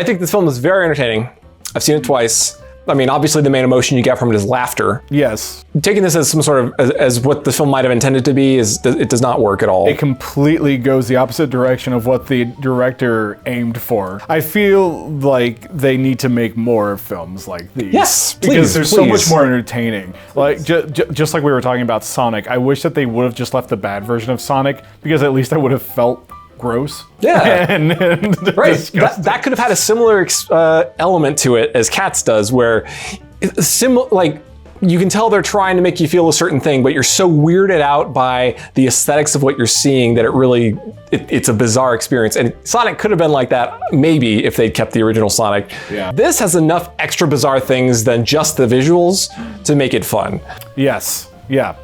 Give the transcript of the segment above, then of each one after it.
I think this film is very entertaining. I've seen it twice. I mean, obviously the main emotion you get from it is laughter. Yes. Taking this as some sort of, as what the film might have intended to be, it does not work at all. It completely goes the opposite direction of what the director aimed for. I feel like they need to make more films like these. Yes, because they're so much more entertaining. Like, just like we were talking about Sonic, I wish that they would have just left the bad version of Sonic, because at least I would have felt gross. Yeah. and right. That could have had a similar element to it as Cats does, where like you can tell they're trying to make you feel a certain thing, but you're so weirded out by the aesthetics of what you're seeing that it's a bizarre experience. And Sonic could have been like that, maybe, if they'd kept the original Sonic. Yeah. This has enough extra bizarre things than just the visuals to make it fun. Yes. Yeah.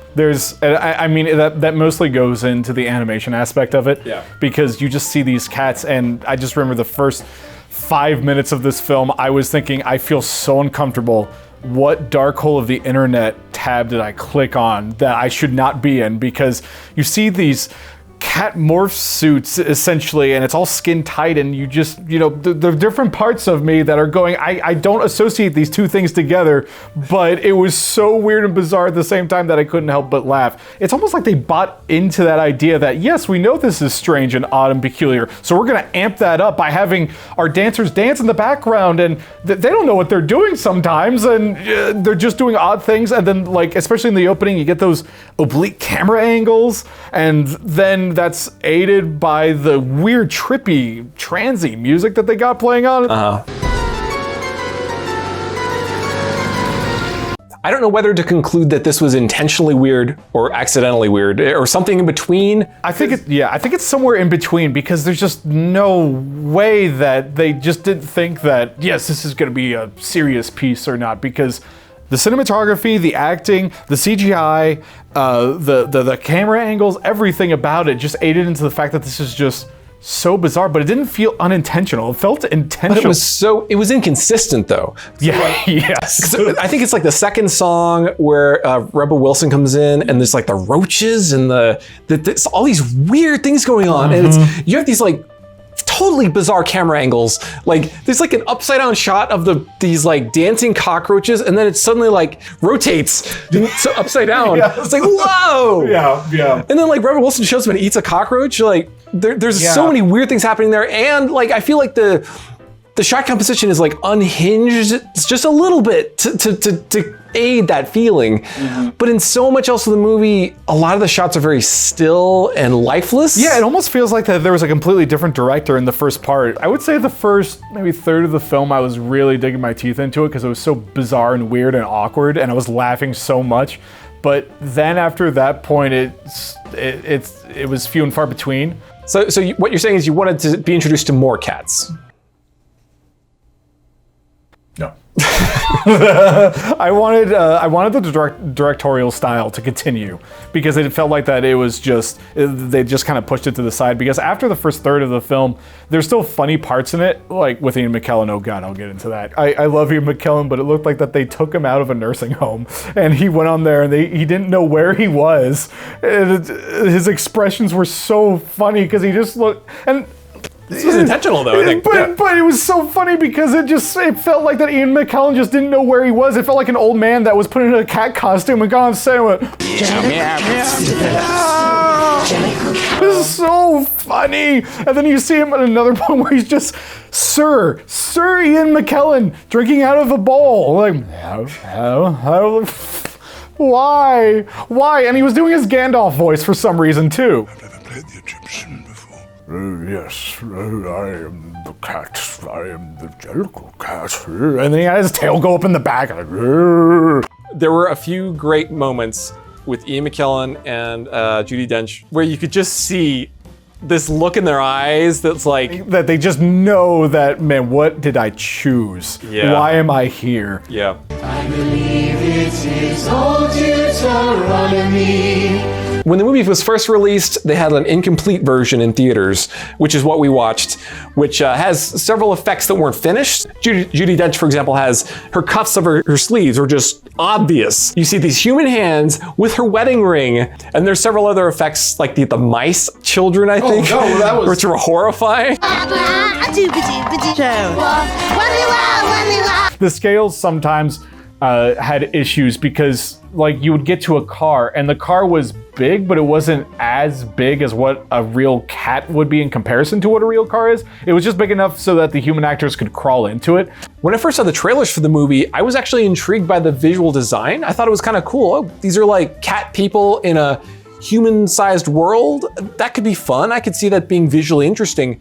I mean, that mostly goes into the animation aspect of it. Yeah. Because you just see these cats, and I just remember the first 5 minutes of this film, I was thinking, I feel so uncomfortable. What dark hole of the internet tab did I click on that I should not be in? Because you see these cat morph suits essentially, and it's all skin tight, and you just, the different parts of me that are going, I don't associate these two things together, but it was so weird and bizarre at the same time that I couldn't help but laugh. It's almost like they bought into that idea that, yes, we know this is strange and odd and peculiar, so we're gonna amp that up by having our dancers dance in the background, and they don't know what they're doing sometimes, and they're just doing odd things, and then, like, especially in the opening, you get those oblique camera angles, and then that's aided by the weird, trippy, transy music that they got playing on. I don't know whether to conclude that this was intentionally weird or accidentally weird or something in between. I think it's somewhere in between, because there's just no way that they just didn't think that, yes, this is going to be a serious piece or not, because the cinematography, the acting, the CGI, the camera angles, everything about it just aided into the fact that this is just so bizarre, but it didn't feel unintentional. It felt intentional. But it was inconsistent though. Yeah, yes. I think it's like the second song where Rebel Wilson comes in, and there's like the roaches and there's all these weird things going on, and you have these like totally bizarre camera angles. Like there's like an upside down shot of these like dancing cockroaches, and then it suddenly like rotates so upside down. It's like, whoa! Yeah. And then like Rebel Wilson shows up and eats a cockroach. Like there's so many weird things happening there, and like I feel like the shot composition is like unhinged. It's just a little bit to aid that feeling. But in so much else of the movie, a lot of the shots are very still and lifeless. Yeah, it almost feels like that there was a completely different director in the first part. I would say the first maybe third of the film, I was really digging my teeth into it because it was so bizarre and weird and awkward, and I was laughing so much. But then after that point, it was few and far between. So what you're saying is you wanted to be introduced to more cats. No. I wanted the directorial style to continue, because it felt like that it was just, they just kind of pushed it to the side, because after the first third of the film, there's still funny parts in it, like with Ian McKellen. Oh God, I'll get into that. I love Ian McKellen, but it looked like that they took him out of a nursing home, and he went on there and he didn't know where he was. And his expressions were so funny, because he just looked, and this was intentional though, I think. But it was so funny because it felt like that Ian McKellen just didn't know where he was. It felt like an old man that was put in a cat costume and got on set and went, this is so funny. And then you see him at another point where he's just, Sir Ian McKellen, drinking out of a bowl. Like, how, why? And he was doing his Gandalf voice for some reason too. I've never played the Egyptian before. Yes, I am the cat. I am the Jellicle cat. And then he had his tail go up in the back. There were a few great moments with Ian McKellen and Judi Dench where you could just see this look in their eyes that's like... that they just know that, man, what did I choose? Yeah. Why am I here? Yeah. I believe it is old Deuteronomy. When the movie was first released, they had an incomplete version in theaters, which is what we watched, which has several effects that weren't finished. Judi Dench, for example, has her cuffs of her sleeves are just obvious. You see these human hands with her wedding ring, and there's several other effects like the mice children, I think, no, that was- which were horrifying. The scales sometimes had issues because like you would get to a car and the car was big, but it wasn't as big as what a real cat would be in comparison to what a real car is. It was just big enough so that the human actors could crawl into it. When I first saw the trailers for the movie, I was actually intrigued by the visual design. I thought it was kind of cool. Oh, these are like cat people in a human-sized world. That could be fun. I could see that being visually interesting,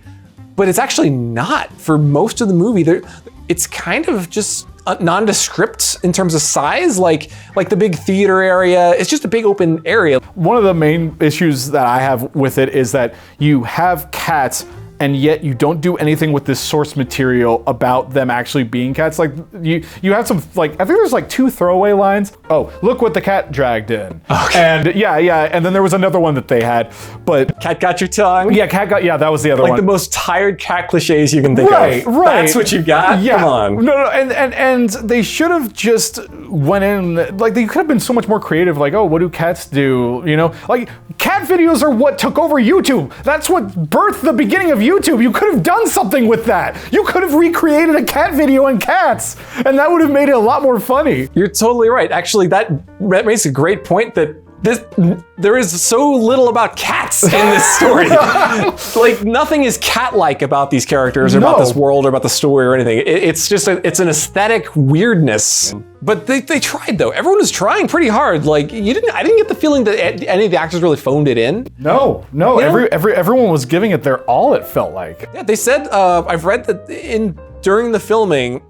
but it's actually not for most of the movie. It's kind of just nondescript in terms of size, like the big theater area. It's just a big open area. One of the main issues that I have with it is that you have cats and yet you don't do anything with this source material about them actually being cats. Like you have some, like, I think there's like 2 throwaway lines. Oh, look what the cat dragged in. Okay. And yeah. And then there was another one that they had, but Cat got your tongue. yeah, that was the other Like one. the most tired cat cliches you can think Right. of. That's what you got? Yeah. Come on. No, and they should have just went in, like they could have been so much more creative, like, oh, what do cats do? You know, like cat videos are what took over YouTube. That's what birthed the beginning of YouTube. You could have done something with that. You could have recreated a cat video on cats, and that would have made it a lot more funny. You're totally right. Actually, that makes a great point that there is so little about cats in this story. Like nothing is cat-like about these characters or about this world or about the story or anything. It's just it's an aesthetic weirdness. But they tried though. Everyone was trying pretty hard. Like I didn't get the feeling that any of the actors really phoned it in. No. Everyone was giving it their all. It felt like. Yeah, they said I've read that during the filming,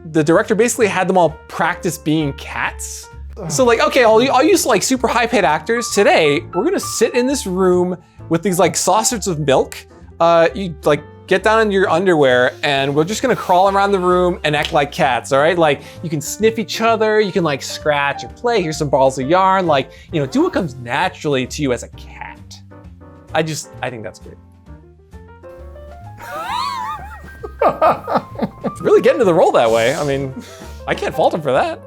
the director basically had them all practice being cats. So like, okay, I'll use like super high-paid actors. Today, we're gonna sit in this room with these like saucers of milk. You like get down in your underwear and we're just gonna crawl around the room and act like cats, all right? Like you can sniff each other, you can like scratch or play, here's some balls of yarn, like, you know, do what comes naturally to you as a cat. I think that's great. Really getting to the role that way. I mean, I can't fault him for that.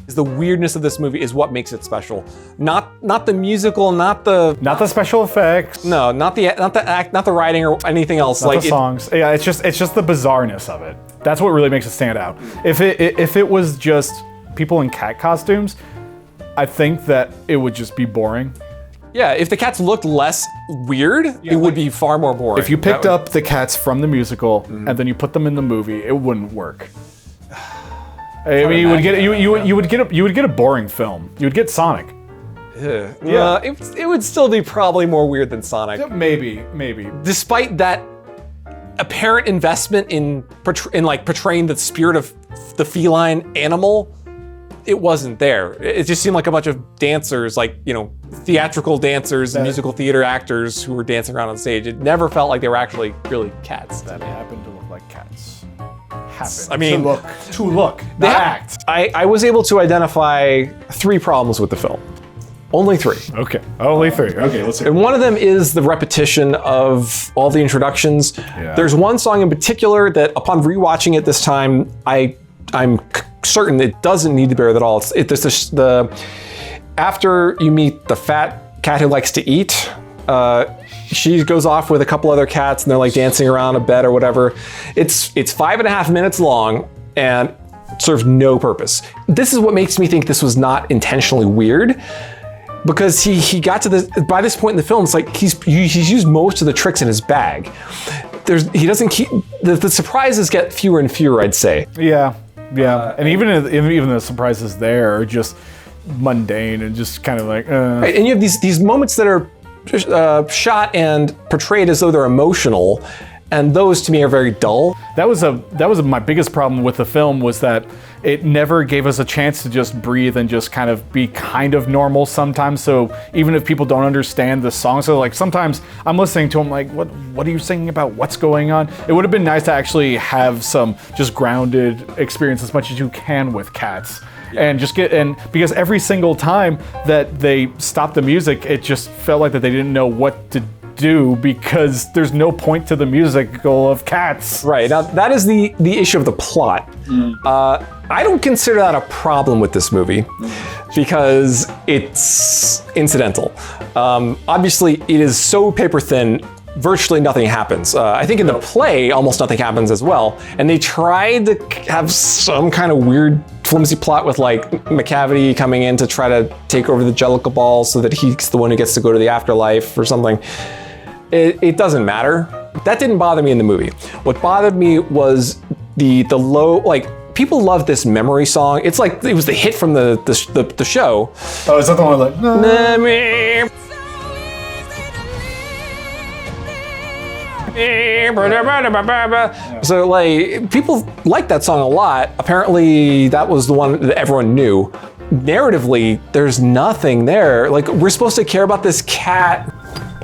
The weirdness of this movie is what makes it special. Not the musical, not the special effects. No, not the act, not the writing or anything else. Not the songs. Yeah, it's just the bizarreness of it. That's what really makes it stand out. If it was just people in cat costumes, I think that it would just be boring. Yeah, if the cats looked less weird, it would be far more boring. If you picked up the cats from the musical and then you put them in the movie, it wouldn't work. I mean, you would get a boring film. You would get Sonic. Yeah, it would still be probably more weird than Sonic. Maybe. Despite that apparent investment in portraying the spirit of the feline animal, it wasn't there. It just seemed like a bunch of dancers, like, you know, theatrical dancers and musical theater actors who were dancing around on stage. It never felt like they were actually really cats. That happened to look like cats. I mean, to look, not act. I was able to identify 3 problems with the film. Only 3. Okay, only 3. Okay, let's see. And one of them is the repetition of all the introductions. Yeah. There's one song in particular that, upon rewatching it this time, I'm certain it doesn't need to be there at all. After you meet the fat cat who likes to eat, she goes off with a couple other cats and they're like dancing around a bed or whatever. It's 5.5 minutes long and serves no purpose. This is what makes me think this was not intentionally weird, because he got to this, by this point in the film, it's like he's used most of the tricks in his bag. He doesn't keep, the surprises get fewer and fewer, I'd say. Yeah, and even the surprises there are just mundane and just kind of like. Right, and you have these moments that are shot and portrayed as though they're emotional, and those to me are very dull. That was my biggest problem with the film, was that it never gave us a chance to just breathe and just kind of be kind of normal sometimes. So even if people don't understand the song, so like sometimes I'm listening to them like, what are you singing about? What's going on? It would have been nice to actually have some just grounded experience as much as you can with cats. and because every single time that they stopped the music, it just felt like that they didn't know what to do because there's no point to the musical of Cats. Right, now that is the issue of the plot. I don't consider that a problem with this movie because it's incidental. Obviously, it is so paper thin, virtually nothing happens. I think in the play, almost nothing happens as well. And they tried to have some kind of weird, flimsy plot with like McCavity coming in to try to take over the Jellicle Ball so that he's the one who gets to go to the afterlife or something. It doesn't matter. That didn't bother me in the movie. What bothered me was the low, like, people love this memory song. It's like it was the hit from the show. Oh, is that the one like? No. So like people like that song a lot. Apparently that was the one that everyone knew. Narratively, there's nothing there. Like we're supposed to care about this cat.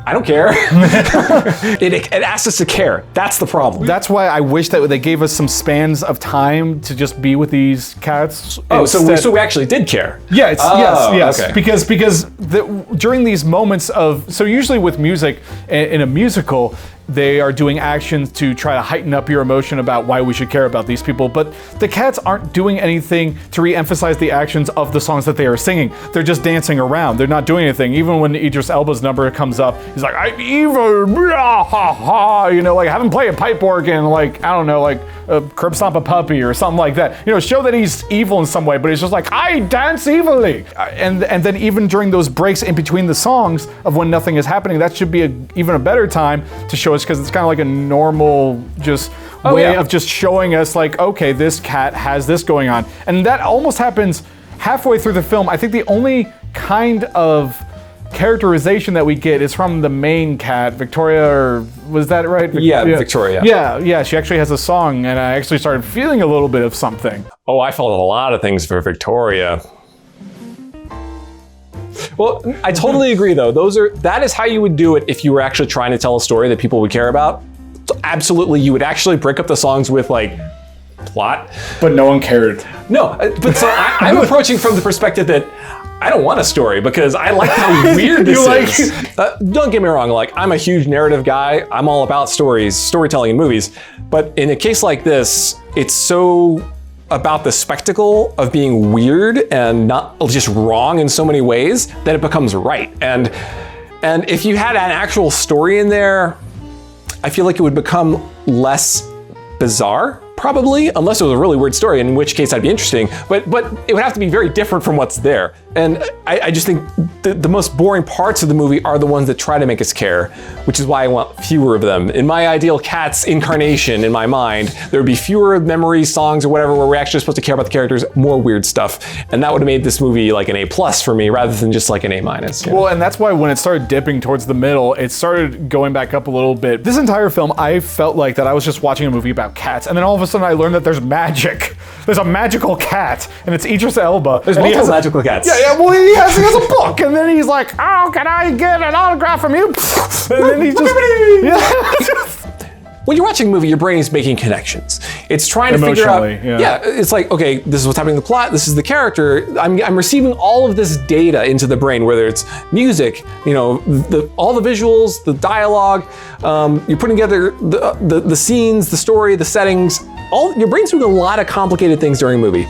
I don't care. it asks us to care. That's the problem. That's why I wish that they gave us some spans of time to just be with these cats. Oh, so we actually did care. Yeah, yes. Okay. Because during these moments of, so usually with music in a musical, they are doing actions to try to heighten up your emotion about why we should care about these people, but the cats aren't doing anything to re-emphasize the actions of the songs that they are singing. They're just dancing around. They're not doing anything. Even when Idris Elba's number comes up, he's like, I'm evil, blah, ha, ha, you know, like have him play a pipe organ, like, I don't know, like curb stomp a puppy or something like that. You know, show that he's evil in some way, but he's just like, I dance evilly. And then even during those breaks in between the songs of when nothing is happening, that should be even a better time to show us, because it's kind of like a normal just way of just showing us like, okay, this cat has this going on. And that almost happens halfway through the film. I think the only kind of characterization that we get is from the main cat, Victoria, or was that right? Victoria. Yeah, she actually has a song, and I actually started feeling a little bit of something. Oh, I felt a lot of things for Victoria. Well, I totally agree though. That is how you would do it if you were actually trying to tell a story that people would care about. So absolutely, you would actually break up the songs with like plot. But no one cared. No, but so I'm approaching from the perspective that I don't want a story because I like how weird this is. Don't get me wrong, like I'm a huge narrative guy. I'm all about storytelling in movies. But in a case like this, it's so about the spectacle of being weird and not just wrong in so many ways that it becomes right. And if you had an actual story in there, I feel like it would become less bizarre, probably, unless it was a really weird story, in which case that'd be interesting, but it would have to be very different from what's there. And I just think the most boring parts of the movie are the ones that try to make us care, which is why I want fewer of them. In my ideal Cats incarnation, in my mind, there would be fewer memories, songs, or whatever, where we're actually supposed to care about the characters, more weird stuff. And that would have made this movie like an A+ for me, rather than just like an A-. Well, and that's why when it started dipping towards the middle, it started going back up a little bit. This entire film, I felt like that I was just watching a movie about cats, and then all of a sudden I learned that there's magic. There's a magical cat, and it's Idris Elba. There's multiple magical cats. Yeah, well, he has a book, and then he's like, oh, can I get an autograph from you? And then he just... When you're watching a movie, your brain is making connections. It's trying to figure out, it's like, okay, this is what's happening in the plot, this is the character. I'm receiving all of this data into the brain, whether it's music, you know, all the visuals, the dialogue, you're putting together the scenes, the story, the settings, your brain's doing a lot of complicated things during a movie.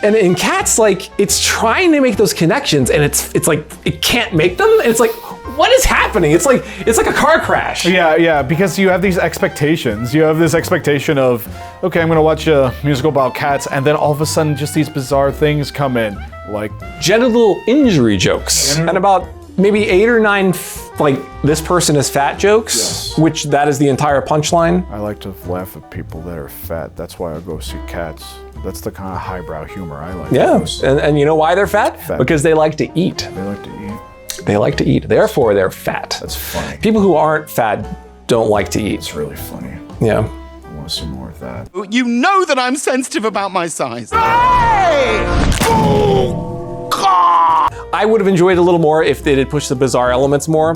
And in Cats, like, it's trying to make those connections, and it's like, it can't make them, and it's like, what is happening? It's like a car crash. Yeah, because you have these expectations. You have this expectation of, okay, I'm gonna watch a musical about cats, and then all of a sudden just these bizarre things come in, like genital injury jokes, and about maybe 8 or 9 like this person is fat jokes, which that is the entire punchline. I like to laugh at people that are fat. That's why I go see Cats. That's the kind of highbrow humor I like. Yeah, and you know why they're fat? Because they like to eat. They like to eat. They like to eat. Therefore, they're fat. That's funny. People who aren't fat don't like to eat. It's really funny. Yeah. I want to see more of that. You know that I'm sensitive about my size. Hey! Oh, God! I would have enjoyed a little more if they did push the bizarre elements more.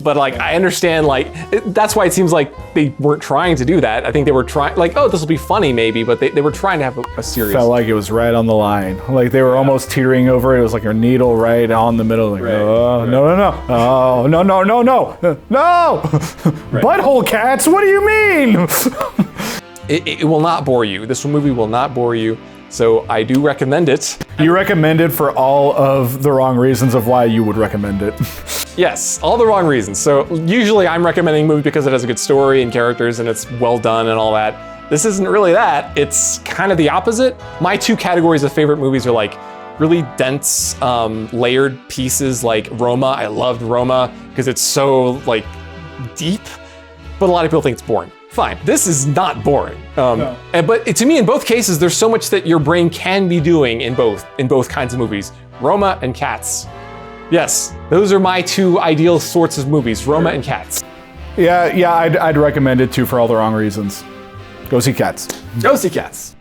But like, I understand, like, that's why it seems like they weren't trying to do that. I think they were trying, like, oh, this will be funny maybe, but they were trying to have a serious. Felt like it was right on the line. Like they were almost teetering over. It was like a needle right on the middle. Like, oh, no. Oh, no. No! Butthole cats, what do you mean? It will not bore you. This movie will not bore you. So I do recommend it. You recommend it for all of the wrong reasons of why you would recommend it. Yes, all the wrong reasons. So usually I'm recommending a movie because it has a good story and characters and it's well done and all that. This isn't really that. It's kind of the opposite. My two categories of favorite movies are like really dense, layered pieces like Roma. I loved Roma because it's so like deep, but a lot of people think it's boring. Fine, this is not boring. No. But to me, in both cases, there's so much that your brain can be doing in both kinds of movies. Roma and Cats. Yes, those are my two ideal sorts of movies, Roma and Cats. Yeah, I'd recommend it too for all the wrong reasons. Go see Cats. Go see Cats.